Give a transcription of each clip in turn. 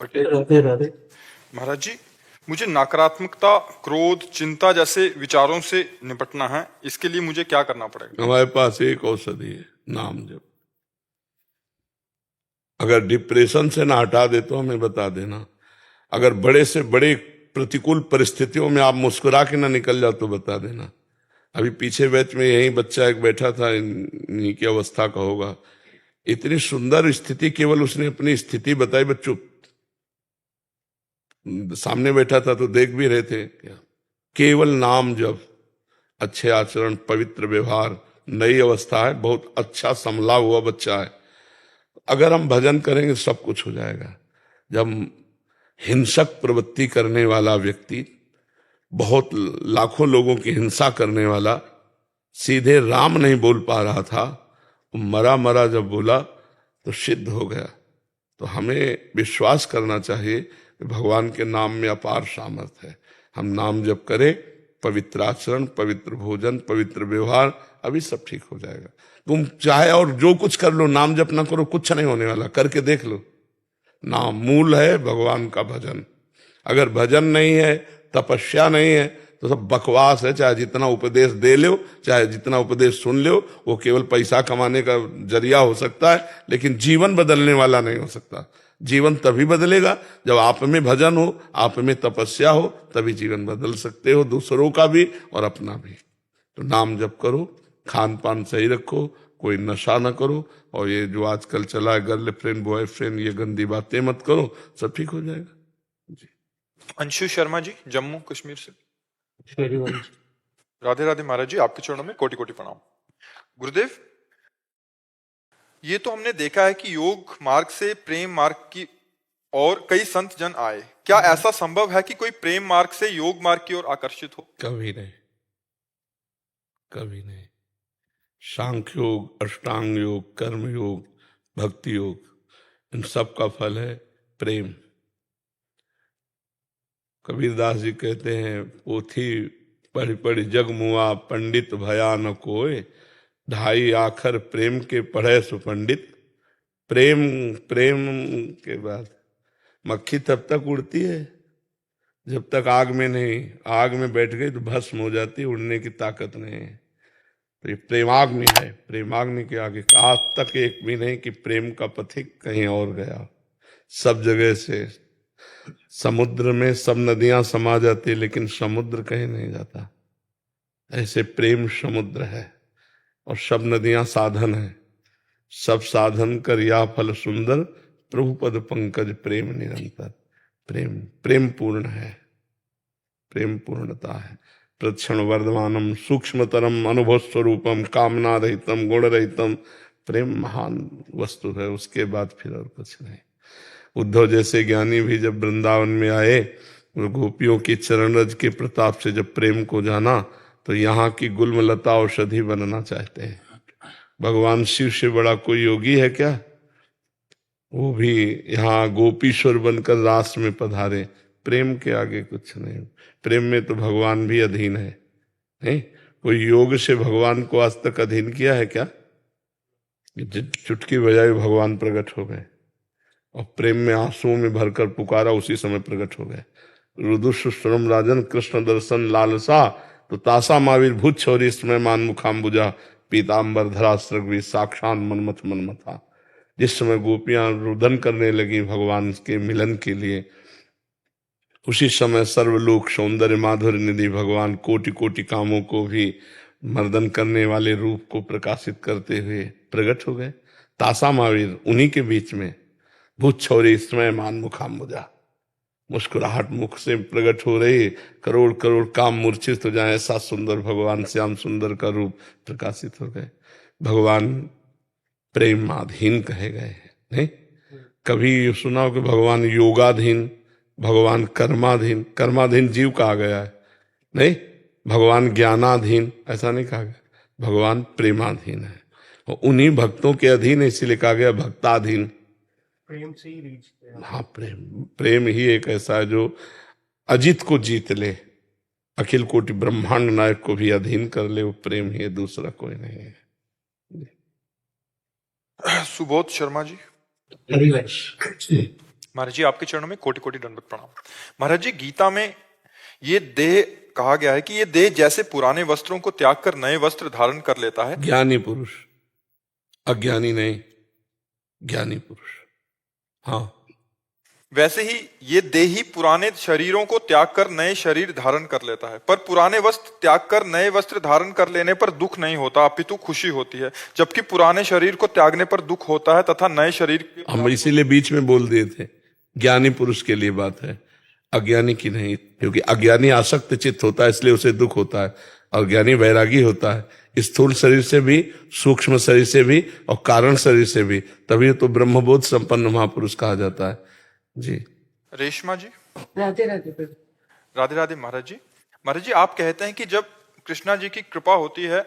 घटे। राधे राधे। महाराज जी, मुझे नकारात्मकता, क्रोध, चिंता जैसे विचारों से निपटना है, इसके लिए मुझे क्या करना पड़ेगा? हमारे पास एक औषधि है, नाम जप। अगर डिप्रेशन से ना हटा दे तो हमें बता देना। अगर बड़े से बड़े प्रतिकूल परिस्थितियों में आप मुस्कुरा के ना निकल जाओ तो बता देना। अभी पीछे बैच में यही बच्चा एक बैठा था, इन्हीं की अवस्था का होगा। इतनी सुंदर स्थिति, केवल उसने अपनी स्थिति बताई, बच्चों सामने बैठा था तो देख भी रहे थे। केवल नाम जप, अच्छे आचरण, पवित्र व्यवहार, नई अवस्था है, बहुत अच्छा संभला हुआ बच्चा है। अगर हम भजन करेंगे सब कुछ हो जाएगा। जब हिंसक प्रवृत्ति करने वाला व्यक्ति, बहुत लाखों लोगों की हिंसा करने वाला, सीधे राम नहीं बोल पा रहा था, मरा मरा जब बोला तो सिद्ध हो गया। तो हमें विश्वास करना चाहिए कि भगवान के नाम में अपार सामर्थ्य है। हम नाम जप करें, पवित्र आचरण, पवित्र भोजन, पवित्र व्यवहार, अभी सब ठीक हो जाएगा। तुम चाहे और जो कुछ कर लो, नाम जप ना करो, कुछ नहीं होने वाला। करके देख लो। नाम मूल है भगवान का भजन। अगर भजन नहीं है, तपस्या नहीं है, तो सब बकवास है। चाहे जितना उपदेश दे लो, चाहे जितना उपदेश सुन लो, वो केवल पैसा कमाने का जरिया हो सकता है, लेकिन जीवन बदलने वाला नहीं हो सकता। जीवन तभी बदलेगा जब आप में भजन हो, आप में तपस्या हो, तभी जीवन बदल सकते हो, दूसरों का भी और अपना भी। तो नाम जप करो, खान पान सही रखो, कोई नशा ना करो, और ये जो आजकल चला है गर्लफ्रेंड बॉयफ्रेंड, ये गंदी बातें मत करो, सब ठीक हो जाएगा जी। अंशु शर्मा जी, जम्मू कश्मीर से। श्री वंश। राधे राधे महाराज जी, आपके चरणों में कोटि कोटि प्रणाम। गुरुदेव, ये तो हमने देखा है कि योग मार्ग से प्रेम मार्ग की और कई संत जन आए। क्या ऐसा संभव है कि कोई प्रेम मार्ग से योग मार्ग की ओर आकर्षित हो? कभी नहीं, कभी नहीं। सांख्य योग, अष्टांग योग, कर्म योग, भक्ति योग, इन सब का फल है प्रेम। कबीरदास जी कहते हैं, पोथी पढ़ पढ़ जग मुआ, पंडित भया न कोय, ढाई आखर प्रेम के पढ़े सुपंडित। प्रेम, प्रेम के बाद मक्खी तब तक उड़ती है जब तक आग में नहीं, आग में बैठ गई तो भस्म हो जाती है, उड़ने की ताकत नहीं है। तो ये प्रेमाग्नि है, प्रेमाग्नि के आगे आज तक एक भी नहीं कि प्रेम का पथिक कहीं और गया। सब जगह से समुद्र में सब नदियां समा जाती, लेकिन समुद्र कहीं नहीं जाता। ऐसे प्रेम समुद्र है, और सब नदियां साधन है। सब साधन कर या फल सुंदर, प्रभु पद पंकज प्रेम निरंतर। प्रेम, प्रेम पूर्ण है, प्रेम पूर्णता है। प्रक्षण वर्धमानम सूक्ष्मतरम अनुभव स्वरूपम कामना रहितम गुण रहितम। प्रेम महान वस्तु है, उसके बाद फिर और कुछ नहीं। उद्धव जैसे ज्ञानी भी जब वृंदावन में आए, गोपियों की चरण रज के प्रताप से जब प्रेम को जाना, तो यहाँ की गुलमलता औषधि बनना चाहते हैं। भगवान शिव से बड़ा कोई योगी है क्या? वो भी यहाँ गोपीश्वर बनकर रास में पधारे। प्रेम के आगे कुछ नहीं। प्रेम में तो भगवान भी अधीन है। नहीं, कोई योग से भगवान को आज तक अधीन किया है क्या? चुटकी बजाई भगवान प्रकट हो गए, और प्रेम में आंसुओं में भरकर पुकारा, उसी समय प्रकट हो गए। रुदुश्रम राजन कृष्ण दर्शन लालसा, तो तासा महावीर भूत छोरी इसमें मान मुखाम्बुजा, पीताम्बर धरा सृगवी साक्षात मनमथ मनमथा। जिस समय गोपियां रुदन करने लगी भगवान के मिलन के लिए, उसी समय सर्वलोक सौंदर्य माधुर्य निधि भगवान कोटि कोटि कामों को भी मर्दन करने वाले रूप को प्रकाशित करते हुए प्रकट हो गए। तासा महावीर उन्हीं के बीच में, भूत छोरी इसमें मान मुखाम्बुजा, मुस्कुराहट मुख से प्रकट हो रही, करोड़ करोड़ काम मूर्छित हो जाए, ऐसा सुंदर भगवान श्याम सुंदर का रूप प्रकाशित हो गए। भगवान प्रेमाधीन कहे गए हैं। नहीं, कभी सुना हो कि भगवान योगाधीन, भगवान कर्माधीन? कर्माधीन जीव कहा गया है। नहीं, भगवान ज्ञानाधीन ऐसा नहीं कहा गया, भगवान प्रेमाधीन है, और उन्हीं भक्तों के अधीन इसीलिए कहा गया भक्ताधीन। प्रेम से ही रीच किया। हाँ, प्रेम, प्रेम ही एक ऐसा है जो अजित को जीत ले, अखिल कोटि ब्रह्मांड नायक को भी अधीन कर ले। वो प्रेम ही है, दूसरा कोई नहीं है। सुबोध शर्मा जी। हरिवंश। महाराज जी आपके चरणों में कोटि कोटि दंडवत प्रणाम। महाराज जी गीता में ये देह कहा गया है कि ये देह जैसे पुराने वस्त्रों को त्याग कर नए वस्त्र धारण कर लेता है। ज्ञानी पुरुष, अज्ञानी नहीं, ज्ञानी पुरुष। हाँ, वैसे ही ये देह ही पुराने शरीरों को त्याग कर नए शरीर धारण कर लेता है, पर पुराने वस्त्र त्याग कर नए वस्त्र धारण कर लेने पर दुख नहीं होता अपितु खुशी होती है, जबकि पुराने शरीर को त्यागने पर दुख होता है तथा नए शरीर। हम इसीलिए बीच में बोल दिए थे, ज्ञानी पुरुष के लिए बात है, अज्ञानी की नहीं। क्योंकि अज्ञानी आसक्त चित्त होता है, इसलिए उसे दुख होता है, और ज्ञानी वैरागी होता है, स्थूल शरीर से भी, सूक्ष्म शरीर से भी और कारण शरीर से भी। तभी तो ब्रह्मबोध संपन्न महापुरुष कहा जाता है। जी रेशमा जी, राधे राधे प्रभु। राधे राधे महाराज जी। महाराज जी आप कहते हैं कि जब कृष्णा जी की कृपा होती है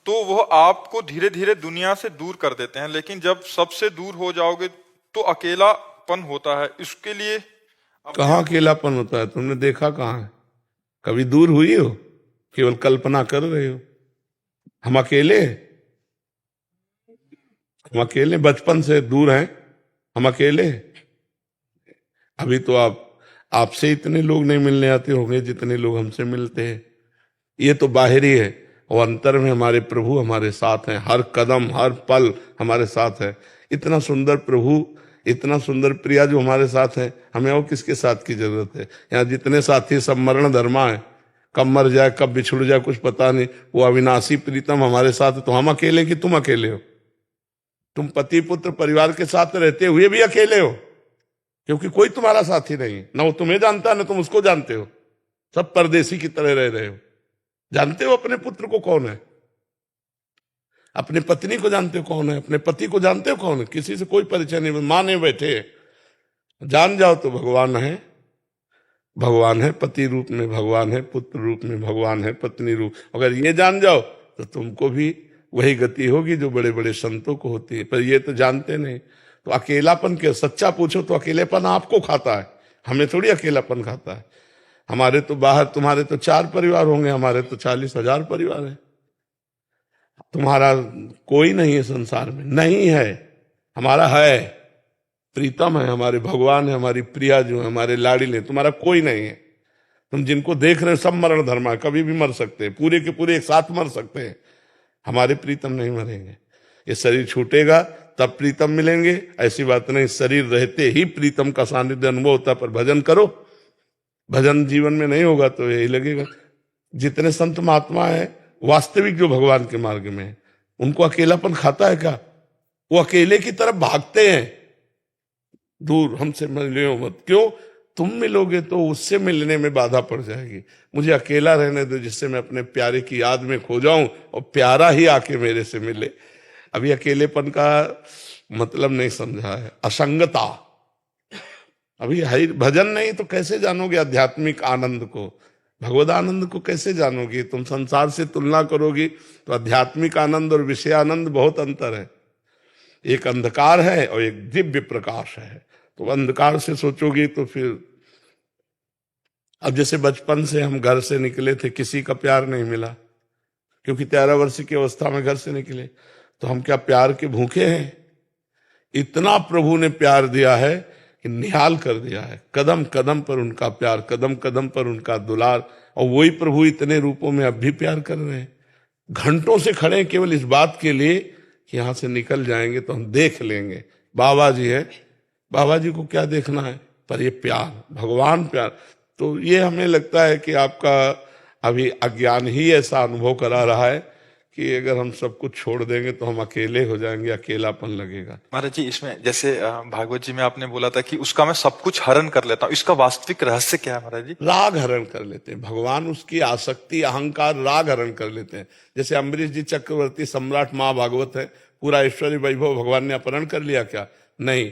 तो वह आपको धीरे धीरे दुनिया से दूर कर देते हैं, लेकिन जब सबसे दूर हो जाओगे तो अकेलापन होता है। इसके लिए कहाँ अकेलापन होता है? तुमने देखा कहाँ है? कभी दूर हुई हो? केवल कल्पना कर रहे हो। हम अकेले हैं, हम अकेले बचपन से दूर हैं, हम अकेले हैं। अभी तो आपसे इतने लोग नहीं मिलने आते होंगे जितने लोग हमसे मिलते हैं। ये तो बाहरी है, और अंतर में हमारे प्रभु हमारे साथ हैं, हर कदम हर पल हमारे साथ है। इतना सुंदर प्रभु, इतना सुंदर प्रिया जो हमारे साथ है, हमें और किसके साथ की जरूरत है? यहाँ जितने साथी सब मरण धर्मा है, कब मर जाए कब बिछुड़ जाए कुछ पता नहीं। वो अविनाशी प्रीतम हमारे साथ है, तो हम अकेले कि तुम अकेले हो? तुम पति पुत्र परिवार के साथ रहते हुए भी अकेले हो, क्योंकि कोई तुम्हारा साथी नहीं, ना वो तुम्हें जानता ना तुम उसको जानते हो। सब परदेसी की तरह रह रहे हो। जानते हो अपने पुत्र को कौन है? अपने पत्नी को जानते हो कौन है? अपने पति को जानते हो कौन है? किसी से कोई परिचय नहीं, माने बैठे। जान जाओ तो भगवान है, भगवान है पति रूप में, भगवान है पुत्र रूप में, भगवान है पत्नी रूप। अगर ये जान जाओ तो तुमको भी वही गति होगी जो बड़े बड़े संतों को होती है, पर ये तो जानते नहीं। तो अकेलापन के सच्चा पूछो तो अकेलेपन आपको खाता है, हमें थोड़ी अकेलापन खाता है। हमारे तो बाहर, तुम्हारे तो 4 परिवार होंगे, हमारे तो 40,000 परिवार है। तुम्हारा कोई नहीं है संसार में, नहीं है, हमारा है, प्रीतम है, हमारे भगवान है, हमारी प्रिया जो है, हमारे लाडिले। तुम्हारा कोई नहीं है। तुम जिनको देख रहे हो सब मरण धर्मा, कभी भी मर सकते हैं, पूरे के पूरे एक साथ मर सकते हैं। हमारे प्रीतम नहीं मरेंगे। ये शरीर छूटेगा तब प्रीतम मिलेंगे, ऐसी बात नहीं। शरीर रहते ही प्रीतम का सानिध्य अनुभव होता है। पर भजन करो, भजन जीवन में नहीं होगा तो यही लगेगा। जितने संत महात्मा है वास्तविक जो भगवान के मार्ग में है, उनको अकेलापन खाता है क्या? वो अकेले की तरफ भागते हैं, दूर हमसे मिलो मत। क्यों? तुम मिलोगे तो उससे मिलने में बाधा पड़ जाएगी। मुझे अकेला रहने दो, जिससे मैं अपने प्यारे की याद में खो जाऊं और प्यारा ही आके मेरे से मिले। अभी अकेलेपन का मतलब नहीं समझा है, असंगता। अभी भजन नहीं तो कैसे जानोगे आध्यात्मिक आनंद को, भगवद आनंद को कैसे जानोगी? तुम संसार से तुलना करोगी तो आध्यात्मिक आनंद और विषय आनंद बहुत अंतर है। एक अंधकार है और एक दिव्य प्रकाश है। तो अंधकार से सोचोगी तो फिर, अब जैसे बचपन से हम घर से निकले थे, किसी का प्यार नहीं मिला, क्योंकि 13 वर्ष की अवस्था में घर से निकले, तो हम क्या प्यार के भूखे हैं? इतना प्रभु ने प्यार दिया है कि निहाल कर दिया है। कदम कदम पर उनका प्यार, कदम कदम पर उनका दुलार। और वही प्रभु इतने रूपों में अब भी प्यार कर रहे हैं। घंटों से खड़े केवल इस बात के लिए कि यहां से निकल जाएंगे तो हम देख लेंगे बाबा जी है, बाबा जी को क्या देखना है, पर ये प्यार, भगवान प्यार। तो ये हमें लगता है कि आपका अभी अज्ञान ही ऐसा अनुभव करा रहा है कि अगर हम सब कुछ छोड़ देंगे तो हम अकेले हो जाएंगे, अकेलापन लगेगा। महाराज जी इसमें जैसे भागवत जी में आपने बोला था कि उसका मैं सब कुछ हरण कर लेता हूँ, इसका वास्तविक रहस्य क्या है महाराज जी? राग हरण कर लेते हैं भगवान, उसकी आसक्ति अहंकार राग हरण कर लेते हैं। जैसे अम्बरीश जी चक्रवर्ती सम्राट महाभागवत है, पूरा ऐश्वर्य वैभव भगवान ने अपहरण कर लिया क्या? नहीं,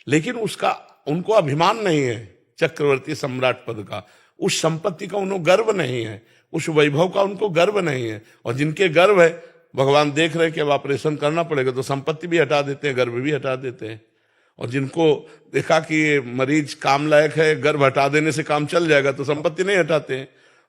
लेकिन उसका उनको अभिमान नहीं है चक्रवर्ती सम्राट पद का, उस संपत्ति का उनको गर्व नहीं है, उस वैभव का उनको गर्व नहीं है। और जिनके गर्व है, भगवान देख रहे हैं कि अब ऑपरेशन करना पड़ेगा तो संपत्ति भी हटा देते हैं, गर्व भी हटा देते हैं। और जिनको देखा कि ये मरीज काम लायक है, गर्व हटा देने से काम चल जाएगा तो संपत्ति नहीं हटाते हैं।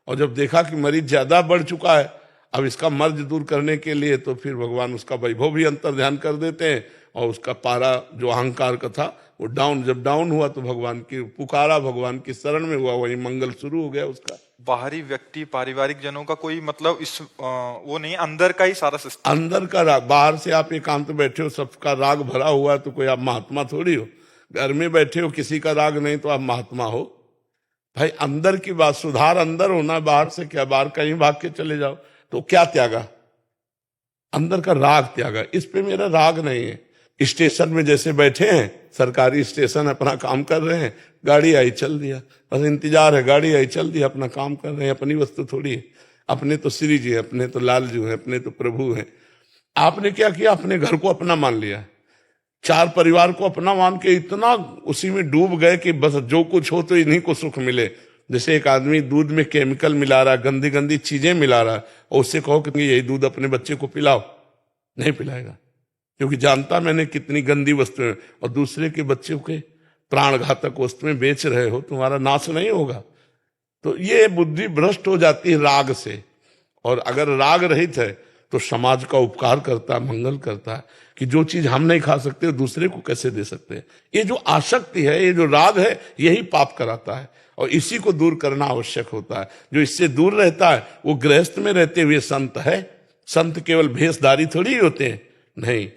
और जब देखा कि मरीज ज्यादा बढ़ चुका है, अब इसका मर्ज दूर करने के लिए, तो फिर भगवान उसका वैभव भी अंतर ध्यान कर देते हैं और उसका पारा जो अहंकार का था वो डाउन, जब डाउन हुआ तो भगवान की पुकारा, भगवान की शरण में हुआ, वही मंगल शुरू हो गया उसका। बाहरी व्यक्ति पारिवारिक जनों का कोई मतलब इस वो नहीं, अंदर का ही सारा सिस्टम। अंदर का राग, बाहर से आप एकांत बैठे हो सबका राग भरा हुआ तो कोई आप महात्मा थोड़ी हो। घर में बैठे हो किसी का राग नहीं तो आप महात्मा हो। भाई अंदर की बात, सुधार अंदर होना, बाहर से क्या, बाहर कहीं भाग के चले जाओ तो क्या त्यागा, अंदर का राग त्यागा। इस पे मेरा राग नहीं है। स्टेशन में जैसे बैठे हैं, सरकारी स्टेशन, अपना काम कर रहे हैं, गाड़ी आई चल दिया, बस इंतजार है, गाड़ी आई चल दिया, अपना काम कर रहे हैं, अपनी वस्तु थोड़ी है। अपने तो श्री जी हैं, अपने तो लाल जी हैं, अपने तो प्रभु हैं। आपने क्या किया, अपने घर को अपना मान लिया, चार परिवार को अपना मान के इतना उसी में डूब गए कि बस जो कुछ हो तो इन्हीं को सुख मिले। जैसे एक आदमी दूध में केमिकल मिला रहा है, गंदी गंदी चीजें मिला रहा है, और उससे कहो कि यही दूध अपने बच्चे को पिलाओ, नहीं पिलाएगा, क्योंकि जानता मैंने कितनी गंदी वस्तुएं, और दूसरे के बच्चों के प्राण घातक वस्तुएं बेच रहे हो, तुम्हारा नाश नहीं होगा। तो ये बुद्धि भ्रष्ट हो जाती है राग से। और अगर राग रहित है तो समाज का उपकार करता है, मंगल करता है, कि जो चीज हम नहीं खा सकते दूसरे को कैसे दे सकते हैं। ये जो आसक्ति है, ये जो राग है, यही पाप कराता है, और इसी को दूर करना आवश्यक होता है। जो इससे दूर रहता है वो गृहस्थ में रहते हुए संत है। संत केवल भेषधारी थोड़ी होते हैं, नहीं।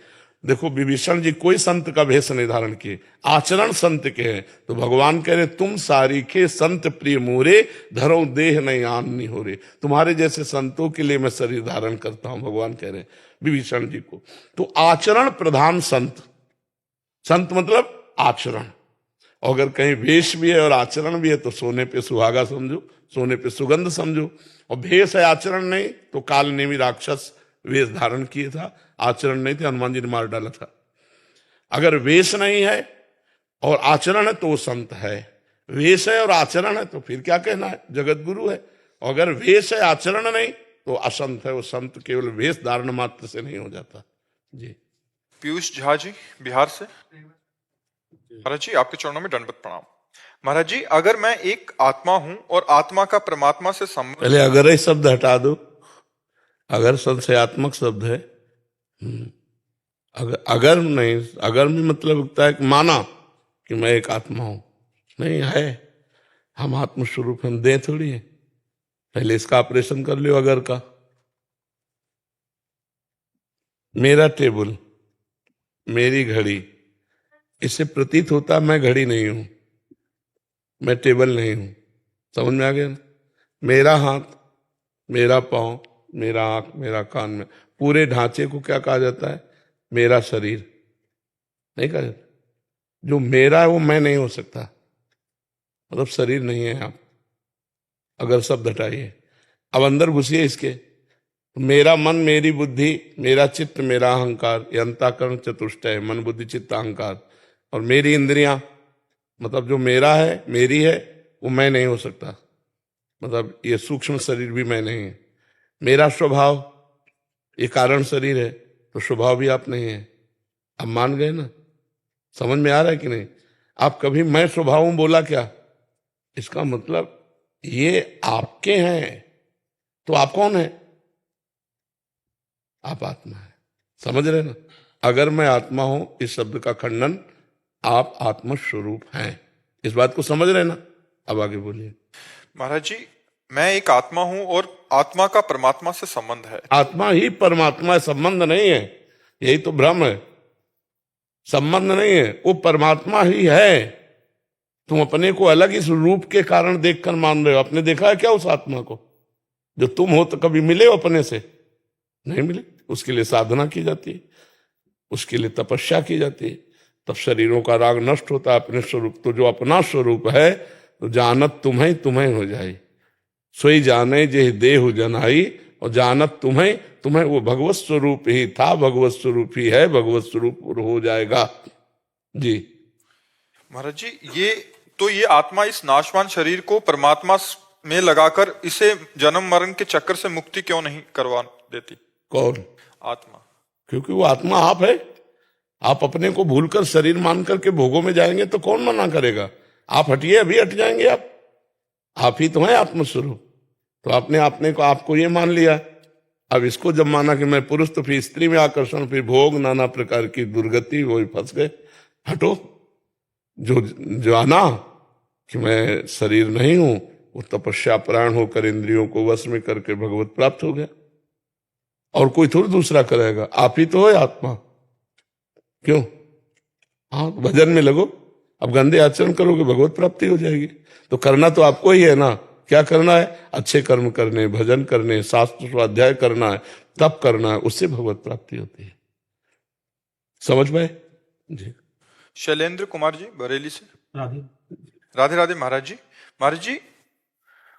देखो विभीषण जी कोई संत का भेष नहीं धारण किए, आचरण संत के हैं। तो भगवान कह रहे तुम सारीखे संत प्रिय मोरे, धरो देह नहीं आननी हो रे। तुम्हारे जैसे संतों के लिए मैं शरीर धारण करता हूं, भगवान कह रहे हैं विभीषण जी को। तो आचरण प्रधान संत, संत मतलब आचरण। और अगर कहीं वेश भी है और आचरण भी है तो सोने पे सुहागा समझो, सोने पे सुगंध समझो। और भेष है आचरण नहीं तो काल नेमी राक्षस वेश धारण किए था, आचरण नहीं थे, हनुमान जी ने मार डाला था। अगर वेश नहीं है और आचरण है तो वो संत है, वेश है और आचरण है तो फिर क्या कहना है, जगत गुरु है। और अगर वेश है आचरण नहीं तो असंत है, वो संत केवल वेश धारण मात्र से नहीं हो जाता। जी। पीयूष झा जी बिहार से। महाराज जी आपके चरणों में दंडवत प्रणाम। महाराज जी अगर मैं एक आत्मा हूं और आत्मा का परमात्मा से संबंध, पहले अगर ही शब्द हटा दो, अगर संशयात्मक शब्द है। अगर नहीं, अगर में मतलब होता है कि माना कि मैं एक आत्मा हूं, नहीं है, हम आत्मस्वरूप, हम देह थोड़ी है। पहले इसका ऑपरेशन कर लो अगर का। मेरा टेबल, मेरी घड़ी, इससे प्रतीत होता मैं घड़ी नहीं हूं, मैं टेबल नहीं हूं। समझ में आ गया ना? मेरा हाथ, मेरा पांव, मेरा आंख, मेरा कान, में पूरे ढांचे को क्या कहा जाता है, मेरा शरीर नहीं कहा जाता। जो मेरा है वो मैं नहीं हो सकता, मतलब शरीर नहीं है आप। अगर शब्द हटाइए, अब अंदर घुसिए इसके, मेरा मन, मेरी बुद्धि, मेरा चित्त, मेरा अहंकार, ये अंतःकरण चतुष्टय, मन बुद्धि चित्त अहंकार, और मेरी इंद्रियां, मतलब जो मेरा है, मेरी है, वो मैं नहीं हो सकता, मतलब ये सूक्ष्म शरीर भी मैं नहीं है। मेरा स्वभाव, ये कारण शरीर है, तो स्वभाव भी आप नहीं है। अब मान गए ना? समझ में आ रहा है कि नहीं? आप कभी मैं स्वभाव हूं बोला क्या? इसका मतलब ये आपके हैं, तो आप कौन है? आप आत्मा है। समझ रहे ना? अगर मैं आत्मा हूं, इस शब्द का खंडन, आप आत्मस्वरूप हैं। इस बात को समझ रहे ना? अब आगे बोलिए। महाराज जी मैं एक आत्मा हूं और आत्मा का परमात्मा से संबंध है। आत्मा ही परमात्मा है, संबंध नहीं है, यही तो भ्रम है। संबंध नहीं है, वो परमात्मा ही है। तुम अपने को अलग इस रूप के कारण देखकर मान रहे हो। आपने देखा है क्या उस आत्मा को? जो तुम हो तो कभी मिले हो अपने से? नहीं मिले। उसके लिए साधना की जाती है, उसके लिए तपस्या की जाती है, तब शरीरों का राग नष्ट होता है। अपने स्वरूप, तो जो अपना स्वरूप है तो जानत तुम्हें तुम्हें हो जाए, सोई जाने जे देहु जनाई, और जानत तुम्हें तुम्हें, वो भगवत स्वरूप ही था, भगवत स्वरूप ही है, भगवत स्वरूप हो जाएगा। जी महाराज जी ये आत्मा इस नाशवान शरीर को परमात्मा में लगाकर इसे जन्म मरण के चक्कर से मुक्ति क्यों नहीं करवा देती? कौन? आत्मा। क्योंकि वो आत्मा आप है। आप अपने को भूलकर शरीर मान करके भोगों में जाएंगे तो कौन मना करेगा? आप हटिए, अभी हट जाएंगे। आप ही तो हैं आत्मस्वरूप। तो आपने अपने को, आपको ये मान लिया अब इसको जब माना कि मैं पुरुष तो फिर स्त्री में आकर्षण, फिर भोग, नाना प्रकार की दुर्गति, वही फंस गए। हटो, जो जाना कि मैं शरीर नहीं हूं, वो तपस्या प्राण होकर इंद्रियों को वश में करके भगवत प्राप्त हो गया। और कोई थोड़ा दूसरा करेगा, आप ही तो है आत्मा। क्यों? हाँ, भजन में लगो। अब गंदे आचरण करोगे भगवत प्राप्ति हो जाएगी। तो करना तो आपको ही है ना। क्या करना है? अच्छे कर्म करने, भजन करने, शास्त्र स्वाध्याय करना है, तप करना है, उससे भगवत प्राप्ति होती है। समझ में? जी। शैलेंद्र कुमार जी बरेली से। राधे। राधे राधे महाराज जी। महाराज जी,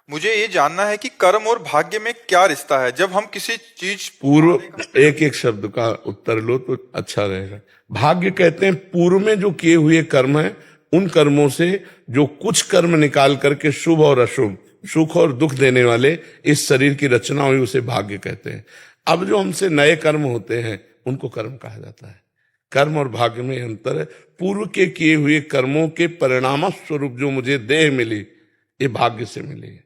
मुझे ये जानना है कि कर्म और भाग्य में क्या रिश्ता है। जब हम किसी चीज पूर्व, एक एक शब्द का उत्तर लो तो अच्छा रहेगा। भाग्य कहते हैं पूर्व में जो किए हुए कर्म है, उन कर्मों से जो कुछ कर्म निकाल करके शुभ और अशुभ, सुख और दुख देने वाले इस शरीर की रचना हुई, उसे भाग्य कहते हैं। अब जो हमसे नए कर्म होते हैं उनको कर्म कहा जाता है। कर्म और भाग्य में अंतर है। पूर्व के किए हुए कर्मों के परिणाम स्वरूप जो मुझे देह मिली, ये भाग्य से मिली है।